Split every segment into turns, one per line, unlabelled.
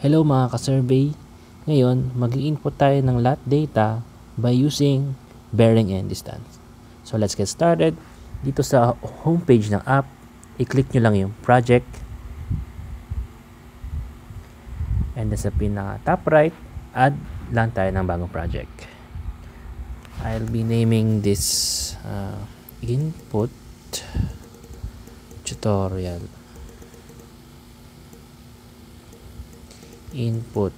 Hello mga ka-survey! Ngayon, mag-i-input tayo ng lot data by using bearing and distance. So let's get started. Dito sa homepage ng app, i-click nyo lang yung project. And then sa pinaka-top right, add lang tayo ng bagong project. I'll be naming this input tutorial. Input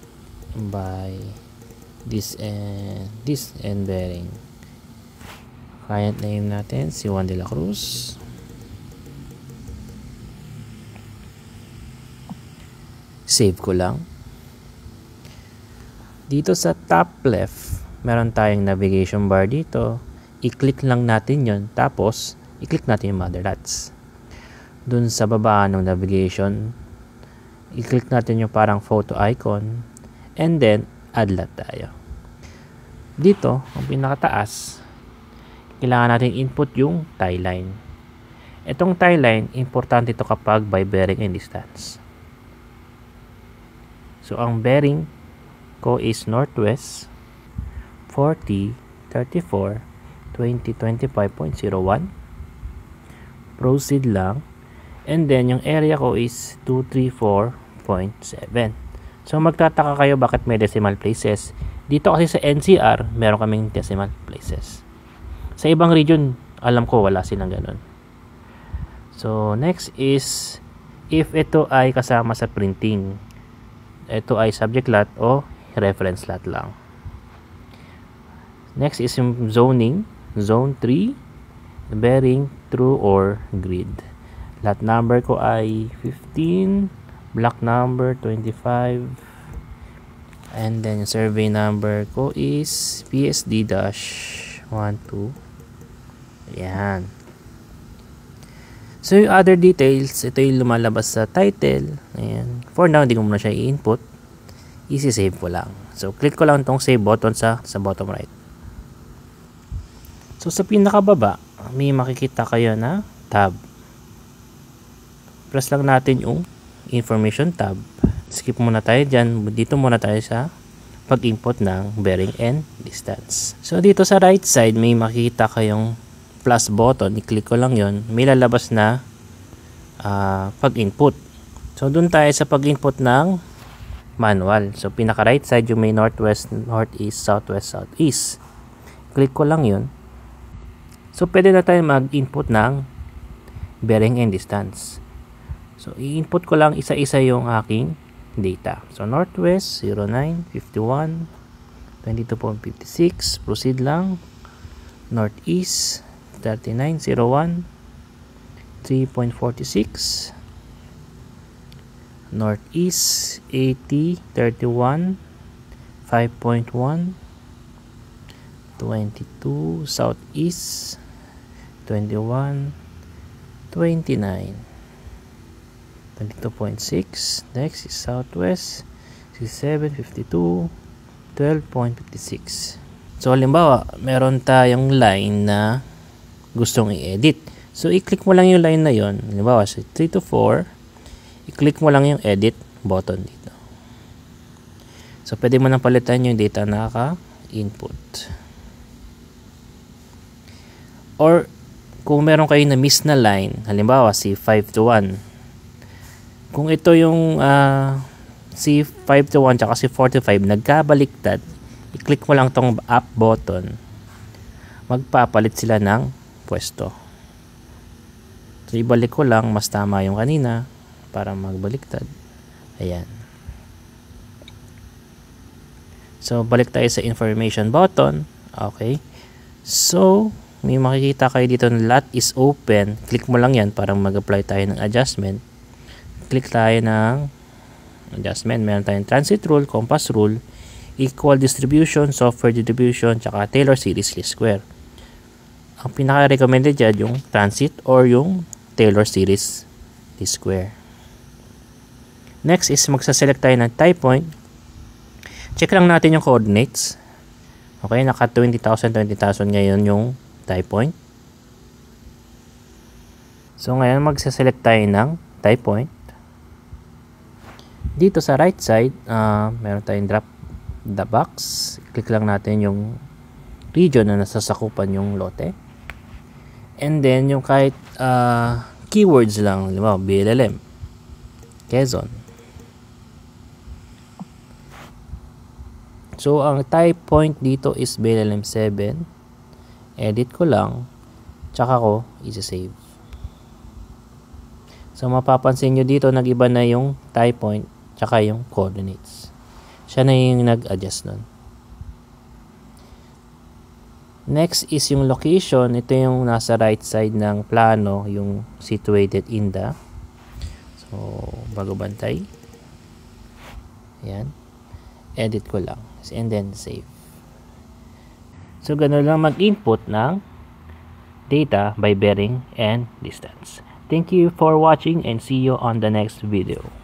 by this and bearing. Client name natin si Juan de la Cruz. Save ko lang. Dito sa top left, meron tayong navigation bar dito. I-click lang natin yon, tapos i-click natin yung mother dots. Dun sa baba ng navigation, i-click natin yung parang photo icon, and then add lot tayo. Dito, ang pinakataas, kailangan natin input yung tie line. Itong tie line, importante ito kapag by bearing and distance. So, ang bearing ko is northwest 40, 34, 20, 25.01. Proceed lang. And then, yung area ko is 234.7. So, magtataka kayo bakit may decimal places. Dito kasi sa NCR, meron kaming decimal places. Sa ibang region, alam ko wala silang ganun. So, next is, if ito ay kasama sa printing, ito ay subject lot o reference lot lang. Next is yung zoning, zone 3, bearing, true or grid. Lot number ko ay 15, block number 25, and then survey number ko is PSD-12. Ayan. So, yung other details, ito yung lumalabas sa title. Ayan. For now, hindi ko muna siya i-input. Isi-save ko lang. So, click ko lang itong save button sa bottom right. So, sa pinakababa, may makikita kayo na tab. Press lang natin yung information tab. Skip muna tayo dyan. Dito muna tayo sa pag-input ng bearing and distance. So, dito sa right side, may makikita kayong plus button. I-click ko lang yon. May lalabas na pag-input. So, dun tayo sa pag-input ng manual. So, pinaka-right side yung may northwest, northeast, southwest, southeast. Click ko lang yon. So, pwede na tayo mag-input ng bearing and distance. So, i-input ko lang isa-isa yung aking data. So, northwest, 09, 51, 22.56. Proceed lang. Northeast, 3901, 3.46. Northeast, 80, 31, 5.1. 22. Southeast, 21, 29. 22.6. Next is southwest, 67, 52, 12.56. So, halimbawa, meron tayong line na gustong i-edit. So, i-click mo lang yung line na yon. Halimbawa, sa 3 to 4, i-click mo lang yung edit button dito. So, pwede mo nang palitan yung data na naka-input. Or, kung meron kayo na miss na line, halimbawa, si 5 to 1. Kung ito yung si 5 to 1 tsaka si 4 to 5 nagkabaliktad, i-click mo lang tong up button, magpapalit sila ng pwesto. So, ibalik ko lang, mas tama yung kanina para magbaliktad. Ayan. So, balik tayo sa information button. Okay. So, may makikita kayo dito na lot is open. Click mo lang yan para mag-apply tayo ng adjustment. Click tayo ng adjustment. Meron tayong transit rule, compass rule, equal distribution, software distribution, tsaka Taylor series least square. Ang pinaka-recommended dyan yung transit or yung Taylor series least square. Next is magsaselect tayo ng tie point. Check lang natin yung coordinates. Okay, naka 20,000, 20,000 ngayon yung tie point. So, ngayon magsaselect tayo ng tie point. Dito sa right side, meron tayong drop the box. Click lang natin yung region na nasasakupan yung lote. And then, yung kahit keywords lang, diba? BLLM, Quezon. So, ang type point dito is BLLM 7. Edit ko lang. Tsaka ko isa-save. So, mapapansin nyo dito, nag-iba na yung type point tsaka yung coordinates. Siya na yung nag-adjust nun. Next is yung location. Ito yung nasa right side ng plano, yung situated in the. So, bago bantay. Ayan. Edit ko lang. And then, save. So, ganun lang mag-input ng data by bearing and distance. Thank you for watching and see you on the next video.